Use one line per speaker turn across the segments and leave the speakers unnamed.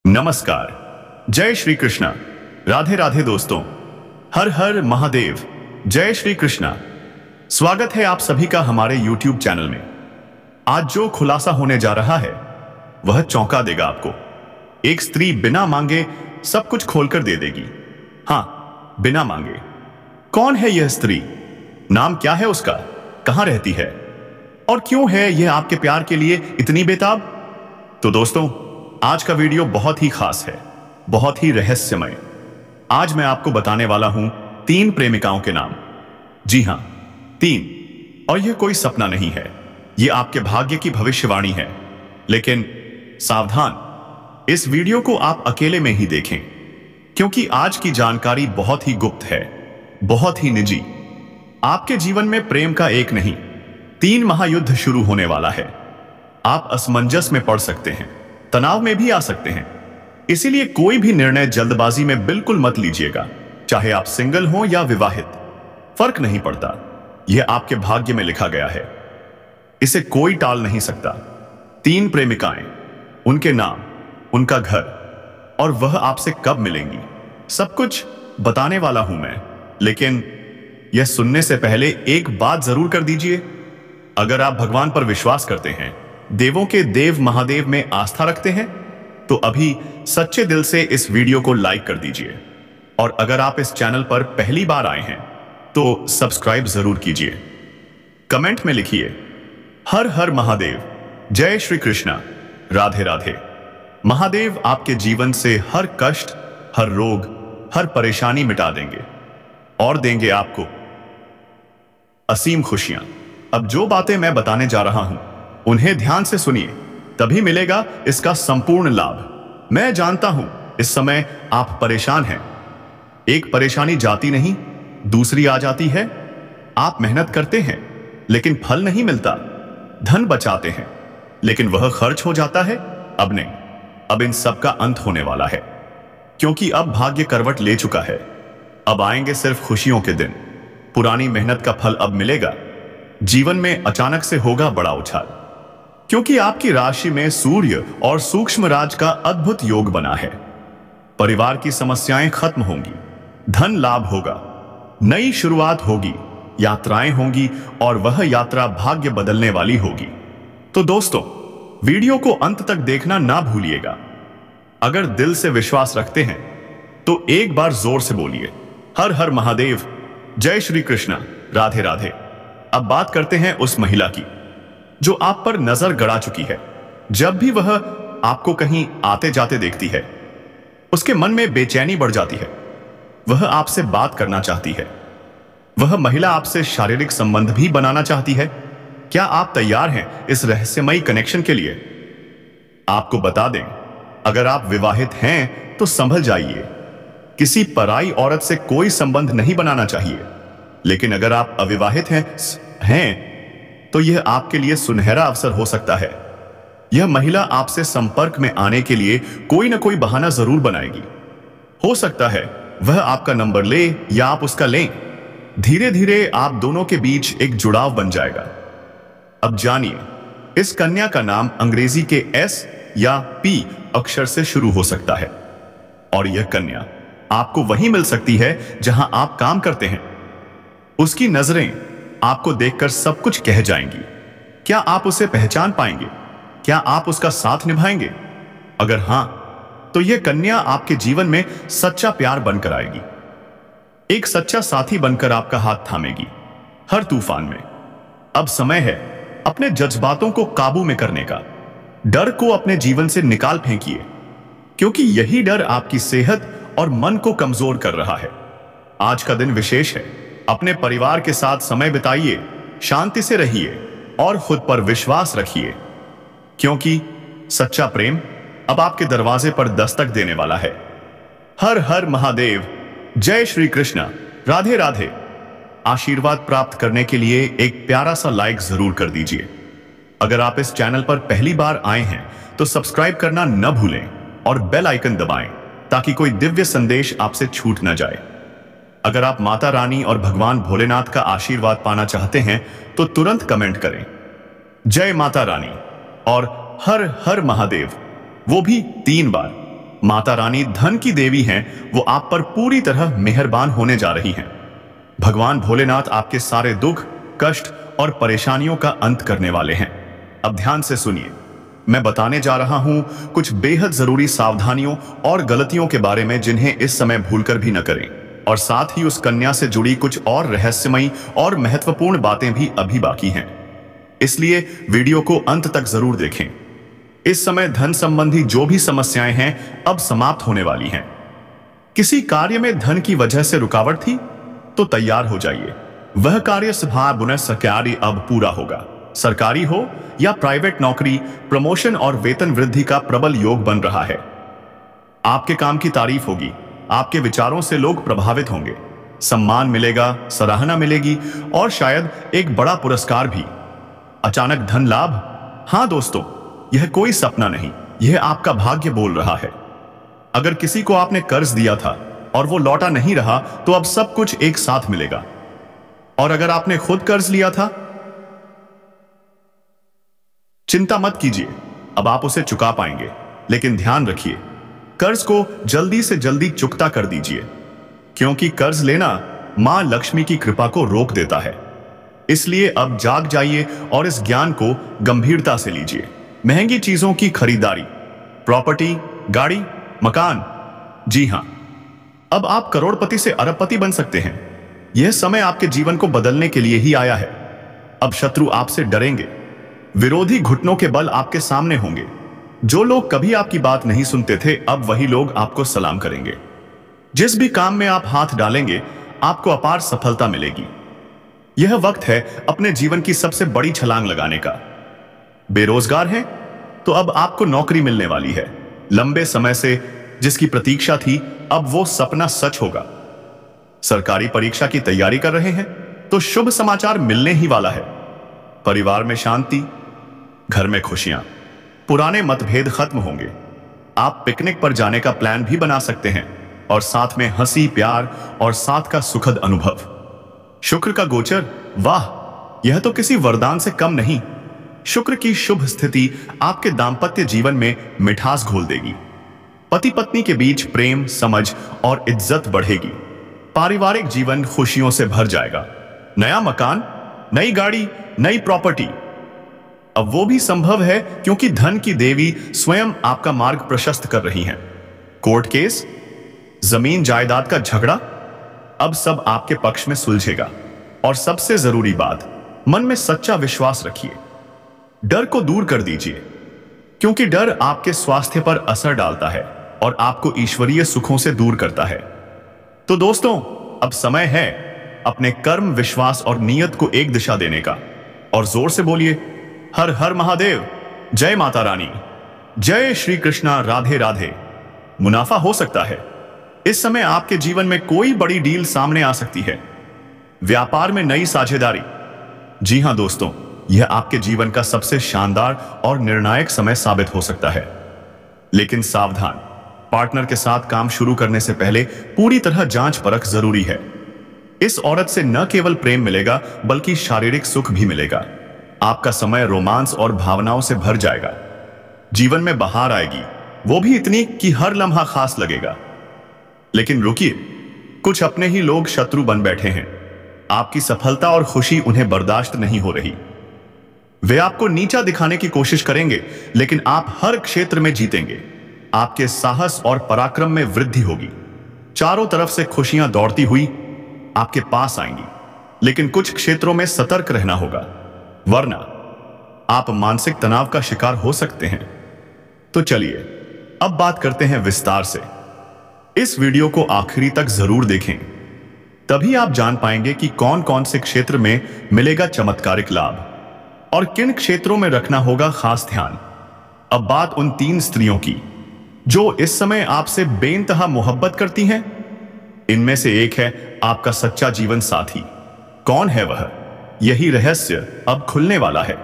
नमस्कार। जय श्री कृष्णा। राधे राधे दोस्तों। हर हर महादेव। जय श्री कृष्णा। स्वागत है आप सभी का हमारे YouTube चैनल में। आज जो खुलासा होने जा रहा है वह चौंका देगा आपको। एक स्त्री बिना मांगे सब कुछ खोलकर दे देगी। हाँ, बिना मांगे। कौन है यह स्त्री? नाम क्या है उसका? कहां रहती है? और क्यों है यह आपके प्यार के लिए इतनी बेताब? तो दोस्तों, आज का वीडियो बहुत ही खास है, बहुत ही रहस्यमय। आज मैं आपको बताने वाला हूं 3 प्रेमिकाओं के नाम। जी हां, 3। और यह कोई सपना नहीं है, यह आपके भाग्य की भविष्यवाणी है। लेकिन सावधान, इस वीडियो को आप अकेले में ही देखें, क्योंकि आज की जानकारी बहुत ही गुप्त है, बहुत ही निजी। आपके जीवन में प्रेम का एक नहीं, 3 महायुद्ध शुरू होने वाला है। आप असमंजस में पड़ सकते हैं, तनाव में भी आ सकते हैं। इसीलिए कोई भी निर्णय जल्दबाजी में बिल्कुल मत लीजिएगा। चाहे आप सिंगल हो या विवाहित, फर्क नहीं पड़ता। यह आपके भाग्य में लिखा गया है, इसे कोई टाल नहीं सकता। 3 प्रेमिकाएं, उनके नाम, उनका घर और वह आपसे कब मिलेंगी, सब कुछ बताने वाला हूं मैं। लेकिन यह सुनने से पहले एक बात जरूर कर दीजिए। अगर आप भगवान पर विश्वास करते हैं, देवों के देव महादेव में आस्था रखते हैं, तो अभी सच्चे दिल से इस वीडियो को लाइक कर दीजिए। और अगर आप इस चैनल पर पहली बार आए हैं तो सब्सक्राइब जरूर कीजिए। कमेंट में लिखिए हर हर महादेव, जय श्री कृष्णा, राधे राधे। महादेव आपके जीवन से हर कष्ट, हर रोग, हर परेशानी मिटा देंगे और देंगे आपको असीम खुशियां। अब जो बातें मैं बताने जा रहा हूं उन्हें ध्यान से सुनिए, तभी मिलेगा इसका संपूर्ण लाभ। मैं जानता हूं इस समय आप परेशान हैं। एक परेशानी जाती नहीं, दूसरी आ जाती है। आप मेहनत करते हैं लेकिन फल नहीं मिलता। धन बचाते हैं लेकिन वह खर्च हो जाता है। अब नहीं, अब इन सब का अंत होने वाला है, क्योंकि अब भाग्य करवट ले चुका है। अब आएंगे सिर्फ खुशियों के दिन। पुरानी मेहनत का फल अब मिलेगा। जीवन में अचानक से होगा बड़ा उछाल, क्योंकि आपकी राशि में सूर्य और सूक्ष्म राज का अद्भुत योग बना है। परिवार की समस्याएं खत्म होंगी, धन लाभ होगा, नई शुरुआत होगी, यात्राएं होंगी और वह यात्रा भाग्य बदलने वाली होगी। तो दोस्तों, वीडियो को अंत तक देखना ना भूलिएगा। अगर दिल से विश्वास रखते हैं तो एक बार जोर से बोलिए हर हर महादेव, जय श्री कृष्णा, राधे राधे। अब बात करते हैं उस महिला की जो आप पर नजर गड़ा चुकी है। जब भी वह आपको कहीं आते जाते देखती है, उसके मन में बेचैनी बढ़ जाती है। वह आपसे बात करना चाहती है। वह महिला आपसे शारीरिक संबंध भी बनाना चाहती है। क्या आप तैयार हैं इस रहस्यमयी कनेक्शन के लिए? आपको बता दें, अगर आप विवाहित हैं तो संभल जाइए। किसी पराई औरत से कोई संबंध नहीं बनाना चाहिए। लेकिन अगर आप अविवाहित हैं तो यह आपके लिए सुनहरा अवसर हो सकता है। यह महिला आपसे संपर्क में आने के लिए कोई ना कोई बहाना जरूर बनाएगी। हो सकता है वह आपका नंबर ले या आप उसका लें। धीरे धीरे आप दोनों के बीच एक जुड़ाव बन जाएगा। अब जानिए, इस कन्या का नाम अंग्रेजी के S या P अक्षर से शुरू हो सकता है। और यह कन्या आपको वहीं मिल सकती है जहां आप काम करते हैं। उसकी नजरें आपको देखकर सब कुछ कह जाएंगी। क्या आप उसे पहचान पाएंगे? क्या आप उसका साथ निभाएंगे? अगर हां, तो यह कन्या आपके जीवन में सच्चा प्यार बनकर आएगी। एक सच्चा साथी बनकर आपका हाथ थामेगी हर तूफान में। अब समय है अपने जज्बातों को काबू में करने का। डर को अपने जीवन से निकाल फेंकिए, क्योंकि यही डर आपकी सेहत और मन को कमजोर कर रहा है। आज का दिन विशेष है। अपने परिवार के साथ समय बिताइए, शांति से रहिए और खुद पर विश्वास रखिए, क्योंकि सच्चा प्रेम अब आपके दरवाजे पर दस्तक देने वाला है। हर हर महादेव, जय श्री कृष्णा, राधे राधे। आशीर्वाद प्राप्त करने के लिए एक प्यारा सा लाइक जरूर कर दीजिए। अगर आप इस चैनल पर पहली बार आए हैं तो सब्सक्राइब करना न भूलें और बेल आइकन दबाएं, ताकि कोई दिव्य संदेश आपसे छूट न जाए। अगर आप माता रानी और भगवान भोलेनाथ का आशीर्वाद पाना चाहते हैं तो तुरंत कमेंट करें जय माता रानी और हर हर महादेव, वो भी 3 बार। माता रानी धन की देवी हैं, वो आप पर पूरी तरह मेहरबान होने जा रही हैं। भगवान भोलेनाथ आपके सारे दुख, कष्ट और परेशानियों का अंत करने वाले हैं। अब ध्यान से सुनिए, मैं बताने जा रहा हूं कुछ बेहद जरूरी सावधानियों और गलतियों के बारे में जिन्हें इस समय भूलकर भी न करें, और साथ ही उस कन्या से जुड़ी कुछ और रहस्यमयी और महत्वपूर्ण बातें भी अभी बाकी हैं। इसलिए वीडियो को अंत तक जरूर देखें। इस समय धन संबंधी जो भी समस्याएं हैं अब समाप्त होने वाली हैं। किसी कार्य में धन की वजह से रुकावट थी तो तैयार हो जाइए, वह कार्य पुनः सरकारी अब पूरा होगा। सरकारी हो या प्राइवेट नौकरी, प्रमोशन और वेतन वृद्धि का प्रबल योग बन रहा है। आपके काम की तारीफ होगी, आपके विचारों से लोग प्रभावित होंगे, सम्मान मिलेगा, सराहना मिलेगी और शायद एक बड़ा पुरस्कार भी। अचानक धन लाभ, हां दोस्तों, यह कोई सपना नहीं, यह आपका भाग्य बोल रहा है। अगर किसी को आपने कर्ज दिया था और वो लौटा नहीं रहा तो अब सब कुछ एक साथ मिलेगा। और अगर आपने खुद कर्ज लिया था, चिंता मत कीजिए, अब आप उसे चुका पाएंगे। लेकिन ध्यान रखिए, कर्ज को जल्दी से जल्दी चुकता कर दीजिए, क्योंकि कर्ज लेना मां लक्ष्मी की कृपा को रोक देता है। इसलिए अब जाग जाइए और इस ज्ञान को गंभीरता से लीजिए। महंगी चीजों की खरीदारी, प्रॉपर्टी, गाड़ी, मकान, जी हां, अब आप करोड़पति से अरबपति बन सकते हैं। यह समय आपके जीवन को बदलने के लिए ही आया है। अब शत्रु आपसे डरेंगे, विरोधी घुटनों के बल आपके सामने होंगे। जो लोग कभी आपकी बात नहीं सुनते थे, अब वही लोग आपको सलाम करेंगे। जिस भी काम में आप हाथ डालेंगे, आपको अपार सफलता मिलेगी। यह वक्त है अपने जीवन की सबसे बड़ी छलांग लगाने का। बेरोजगार हैं तो अब आपको नौकरी मिलने वाली है। लंबे समय से जिसकी प्रतीक्षा थी, अब वो सपना सच होगा। सरकारी परीक्षा की तैयारी कर रहे हैं तो शुभ समाचार मिलने ही वाला है। परिवार में शांति, घर में खुशियां, पुराने मतभेद खत्म होंगे। आप पिकनिक पर जाने का प्लान भी बना सकते हैं और साथ में हंसी, प्यार और साथ का सुखद अनुभव। शुक्र का गोचर, वाह, यह तो किसी वरदान से कम नहीं। शुक्र की शुभ स्थिति आपके दांपत्य जीवन में मिठास घोल देगी। पति पत्नी के बीच प्रेम, समझ और इज्जत बढ़ेगी। पारिवारिक जीवन खुशियों से भर जाएगा। नया मकान, नई गाड़ी, नई प्रॉपर्टी, अब वो भी संभव है क्योंकि धन की देवी स्वयं आपका मार्ग प्रशस्त कर रही हैं। कोर्ट केस, जमीन जायदाद का झगड़ा, अब सब आपके पक्ष में सुलझेगा। और सबसे जरूरी बात, मन में सच्चा विश्वास रखिए। डर को दूर कर दीजिए, क्योंकि डर आपके स्वास्थ्य पर असर डालता है और आपको ईश्वरीय सुखों से दूर करता है। तो दोस्तों, अब समय है अपने कर्म, विश्वास और नियत को एक दिशा देने का। और जोर से बोलिए, हर हर महादेव, जय माता रानी, जय श्री कृष्णा, राधे राधे। मुनाफा हो सकता है। इस समय आपके जीवन में कोई बड़ी डील सामने आ सकती है। व्यापार में नई साझेदारी, जी हां दोस्तों, यह आपके जीवन का सबसे शानदार और निर्णायक समय साबित हो सकता है। लेकिन सावधान, पार्टनर के साथ काम शुरू करने से पहले पूरी तरह जांच परख जरूरी है। इस औरत से न केवल प्रेम मिलेगा बल्कि शारीरिक सुख भी मिलेगा। आपका समय रोमांस और भावनाओं से भर जाएगा। जीवन में बहार आएगी, वो भी इतनी कि हर लम्हा खास लगेगा। लेकिन रुकिए, कुछ अपने ही लोग शत्रु बन बैठे हैं। आपकी सफलता और खुशी उन्हें बर्दाश्त नहीं हो रही। वे आपको नीचा दिखाने की कोशिश करेंगे, लेकिन आप हर क्षेत्र में जीतेंगे। आपके साहस और पराक्रम में वृद्धि होगी। चारों तरफ से खुशियां दौड़ती हुई आपके पास आएंगी, लेकिन कुछ क्षेत्रों में सतर्क रहना होगा, वरना आप मानसिक तनाव का शिकार हो सकते हैं। तो चलिए अब बात करते हैं विस्तार से। इस वीडियो को आखिरी तक जरूर देखें, तभी आप जान पाएंगे कि कौन कौन से क्षेत्र में मिलेगा चमत्कारिक लाभ और किन क्षेत्रों में रखना होगा खास ध्यान। अब बात उन 3 स्त्रियों की जो इस समय आपसे बेइंतहा मोहब्बत करती हैं। इनमें से एक है आपका सच्चा जीवन साथी। कौन है वह? यही रहस्य अब खुलने वाला है।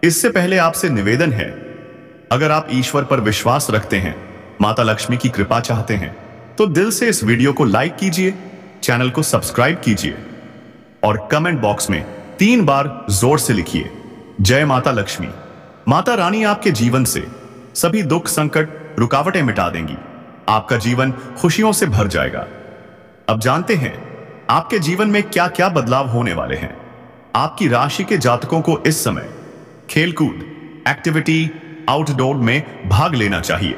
इससे पहले आपसे निवेदन है, अगर आप ईश्वर पर विश्वास रखते हैं, माता लक्ष्मी की कृपा चाहते हैं, तो दिल से इस वीडियो को लाइक कीजिए, चैनल को सब्सक्राइब कीजिए और कमेंट बॉक्स में 3 बार जोर से लिखिए, जय माता लक्ष्मी। माता रानी आपके जीवन से सभी दुख, संकट रुकावटें मिटा देंगी। आपका जीवन खुशियों से भर जाएगा। अब जानते हैं आपके जीवन में क्या क्या बदलाव होने वाले हैं। आपकी राशि के जातकों को इस समय खेलकूद, एक्टिविटी, आउटडोर में भाग लेना चाहिए।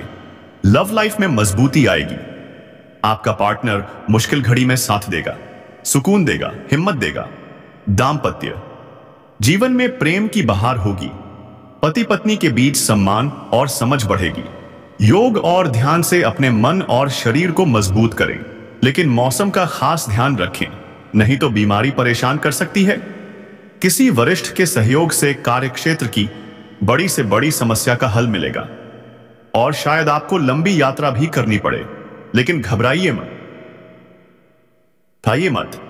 लव लाइफ में मजबूती आएगी। आपका पार्टनर मुश्किल घड़ी में साथ देगा, सुकून देगा, हिम्मत देगा। दाम्पत्य जीवन में प्रेम की बहार होगी। पति पत्नी के बीच सम्मान और समझ बढ़ेगी। योग और ध्यान से अपने मन और शरीर को मजबूत करें, लेकिन मौसम का खास ध्यान रखें, नहीं तो बीमारी परेशान कर सकती है। किसी वरिष्ठ के सहयोग से कार्यक्षेत्र की बड़ी से बड़ी समस्या का हल मिलेगा और शायद आपको लंबी यात्रा भी करनी पड़े, लेकिन घबराइए मत।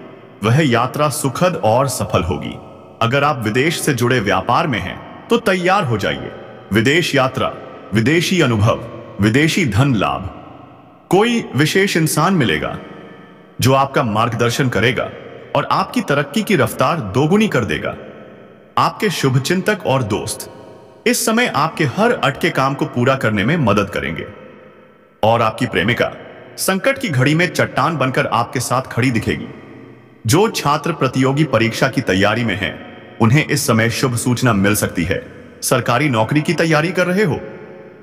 वह यात्रा सुखद और सफल होगी। अगर आप विदेश से जुड़े व्यापार में हैं तो तैयार हो जाइए। विदेश यात्रा, विदेशी अनुभव, विदेशी धन लाभ। कोई विशेष इंसान मिलेगा जो आपका मार्गदर्शन करेगा और आपकी तरक्की की रफ्तार दोगुनी कर देगा। आपके शुभचिंतक और दोस्त इस समय आपके हर अटके काम को पूरा करने में मदद करेंगे और आपकी प्रेमिका संकट की घड़ी में चट्टान बनकर आपके साथ खड़ी दिखेगी। जो छात्र प्रतियोगी परीक्षा की तैयारी में हैं, उन्हें इस समय शुभ सूचना मिल सकती है। सरकारी नौकरी की तैयारी कर रहे हो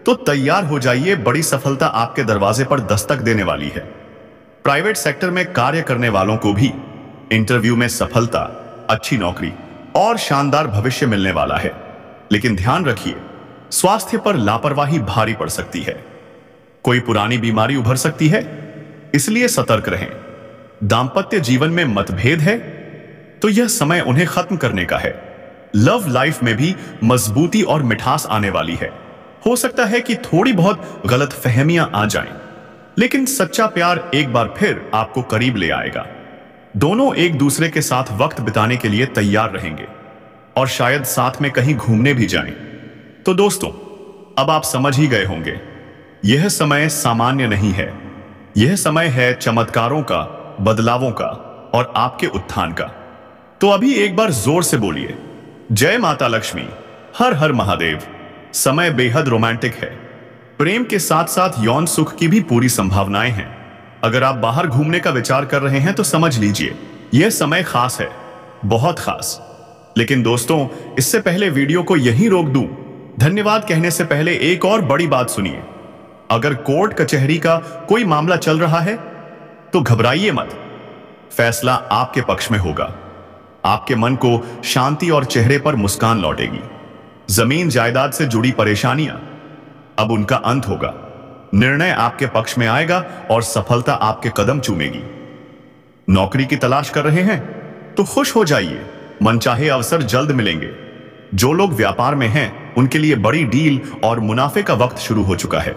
तो तैयार हो जाइए, बड़ी सफलता आपके दरवाजे पर दस्तक देने वाली है। प्राइवेट सेक्टर में कार्य करने वालों को भी इंटरव्यू में सफलता, अच्छी नौकरी और शानदार भविष्य मिलने वाला है। लेकिन ध्यान रखिए, स्वास्थ्य पर लापरवाही भारी पड़ सकती है। कोई पुरानी बीमारी उभर सकती है, इसलिए सतर्क रहें। दाम्पत्य जीवन में मतभेद है तो यह समय उन्हें खत्म करने का है। लव लाइफ में भी मजबूती और मिठास आने वाली है। हो सकता है कि थोड़ी बहुत गलतफहमियां आ जाएं, लेकिन सच्चा प्यार एक बार फिर आपको करीब ले आएगा। दोनों एक दूसरे के साथ वक्त बिताने के लिए तैयार रहेंगे और शायद साथ में कहीं घूमने भी जाएं। तो दोस्तों, अब आप समझ ही गए होंगे, यह समय सामान्य नहीं है। यह समय है चमत्कारों का, बदलावों का और आपके उत्थान का। तो अभी एक बार जोर से बोलिए, जय माता लक्ष्मी, हर हर महादेव। समय बेहद रोमांटिक है। प्रेम के साथ साथ यौन सुख की भी पूरी संभावनाएं हैं। अगर आप बाहर घूमने का विचार कर रहे हैं तो समझ लीजिए, यह समय खास है, बहुत खास। लेकिन दोस्तों, इससे पहले वीडियो को यहीं रोक दूं। धन्यवाद कहने से पहले एक और बड़ी बात सुनिए। अगर कोर्ट कचहरी का कोई मामला चल रहा है तो घबराइए मत। फैसला आपके पक्ष में होगा। आपके मन को शांति और चेहरे पर मुस्कान लौटेगी। जमीन जायदाद से जुड़ी परेशानियां अब उनका अंत होगा। निर्णय आपके पक्ष में आएगा और सफलता आपके कदम चूमेगी। नौकरी की तलाश कर रहे हैं तो खुश हो जाइए, मनचाहे अवसर जल्द मिलेंगे। जो लोग व्यापार में हैं, उनके लिए बड़ी डील और मुनाफे का वक्त शुरू हो चुका है।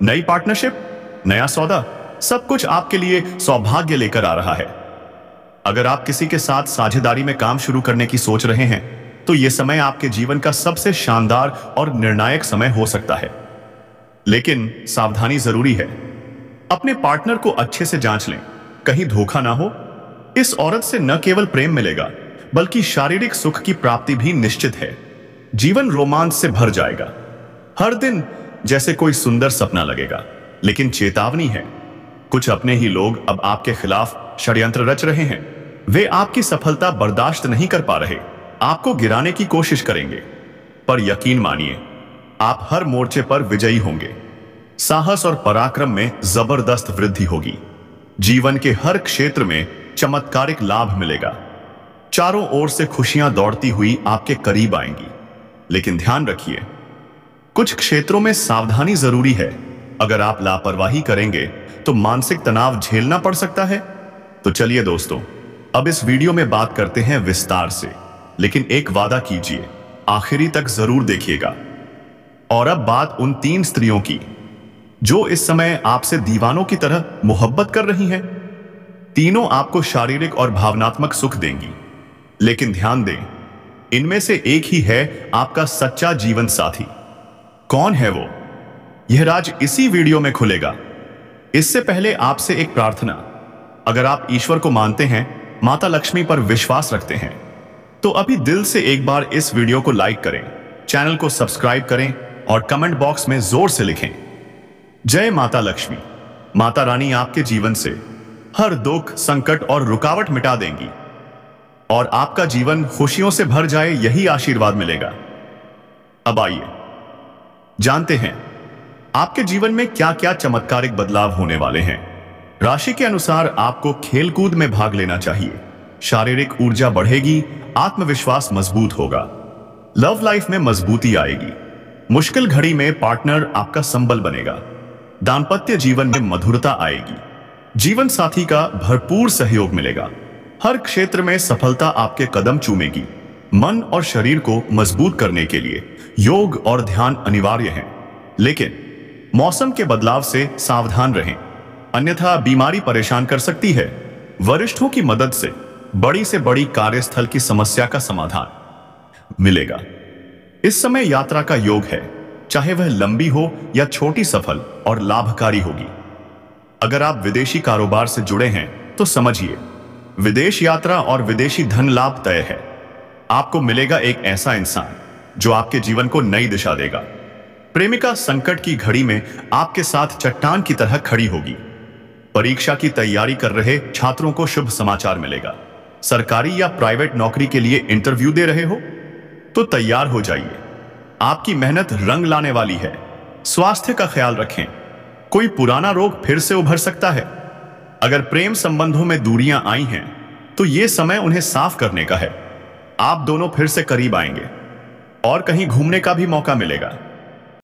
नई पार्टनरशिप, नया सौदा, सब कुछ आपके लिए सौभाग्य लेकर आ रहा है। अगर आप किसी के साथ साझेदारी में काम शुरू करने की सोच रहे हैं तो यह समय आपके जीवन का सबसे शानदार और निर्णायक समय हो सकता है। लेकिन सावधानी जरूरी है। अपने पार्टनर को अच्छे से जांच लें, कहीं धोखा ना हो। इस औरत से न केवल प्रेम मिलेगा बल्कि शारीरिक सुख की प्राप्ति भी निश्चित है। जीवन रोमांच से भर जाएगा। हर दिन जैसे कोई सुंदर सपना लगेगा। लेकिन चेतावनी है, कुछ अपने ही लोग अब आपके खिलाफ षड्यंत्र रच रहे हैं। वे आपकी सफलता बर्दाश्त नहीं कर पा रहे, आपको गिराने की कोशिश करेंगे। पर यकीन मानिए, आप हर मोर्चे पर विजयी होंगे। साहस और पराक्रम में जबरदस्त वृद्धि होगी। जीवन के हर क्षेत्र में चमत्कारिक लाभ मिलेगा। चारों ओर से खुशियां दौड़ती हुई आपके करीब आएंगी। लेकिन ध्यान रखिए, कुछ क्षेत्रों में सावधानी जरूरी है। अगर आप लापरवाही करेंगे तो मानसिक तनाव झेलना पड़ सकता है। तो चलिए दोस्तों, अब इस वीडियो में बात करते हैं विस्तार से, लेकिन एक वादा कीजिए, आखिरी तक जरूर देखिएगा। और अब बात उन 3 स्त्रियों की जो इस समय आपसे दीवानों की तरह मोहब्बत कर रही हैं। तीनों आपको शारीरिक और भावनात्मक सुख देंगी। लेकिन ध्यान दें, इनमें से एक ही है आपका सच्चा जीवन साथी। कौन है वो? यह राज इसी वीडियो में खुलेगा। इससे पहले आपसे एक प्रार्थना, अगर आप ईश्वर को मानते हैं, माता लक्ष्मी पर विश्वास रखते हैं, तो अभी दिल से एक बार इस वीडियो को लाइक करें, चैनल को सब्सक्राइब करें और कमेंट बॉक्स में जोर से लिखें, जय माता लक्ष्मी। माता रानी आपके जीवन से हर दुख, संकट और रुकावट मिटा देंगी और आपका जीवन खुशियों से भर जाए, यही आशीर्वाद मिलेगा। अब आइए जानते हैं आपके जीवन में क्या क्या चमत्कारिक बदलाव होने वाले हैं। राशि के अनुसार आपको खेलकूद में भाग लेना चाहिए। शारीरिक ऊर्जा बढ़ेगी, आत्मविश्वास मजबूत होगा। लव लाइफ में मजबूती आएगी। मुश्किल घड़ी में पार्टनर आपका संबल बनेगा। दाम्पत्य जीवन में मधुरता आएगी। जीवन साथी का भरपूर सहयोग मिलेगा। हर क्षेत्र में सफलता आपके कदम चूमेगी। मन और शरीर को मजबूत करने के लिए योग और ध्यान अनिवार्य है, लेकिन मौसम के बदलाव से सावधान रहें, अन्यथा बीमारी परेशान कर सकती है। वरिष्ठों की मदद से बड़ी कार्यस्थल की समस्या का समाधान मिलेगा। इस समय यात्रा का योग है, चाहे वह लंबी हो या छोटी, सफल और लाभकारी होगी। अगर आप विदेशी कारोबार से जुड़े हैं तो समझिए, विदेश यात्रा और विदेशी धन लाभ तय है। आपको मिलेगा एक ऐसा इंसान जो आपके जीवन को नई दिशा देगा। प्रेमिका संकट की घड़ी में आपके साथ चट्टान की तरह खड़ी होगी। परीक्षा की तैयारी कर रहे छात्रों को शुभ समाचार मिलेगा। सरकारी या प्राइवेट नौकरी के लिए इंटरव्यू दे रहे हो तो तैयार हो जाइए, आपकी मेहनत रंग लाने वाली है। स्वास्थ्य का ख्याल रखें, कोई पुराना रोग फिर से उभर सकता है। अगर प्रेम संबंधों में दूरियां आई हैं तो यह समय उन्हें साफ करने का है। आप दोनों फिर से करीब आएंगे और कहीं घूमने का भी मौका मिलेगा।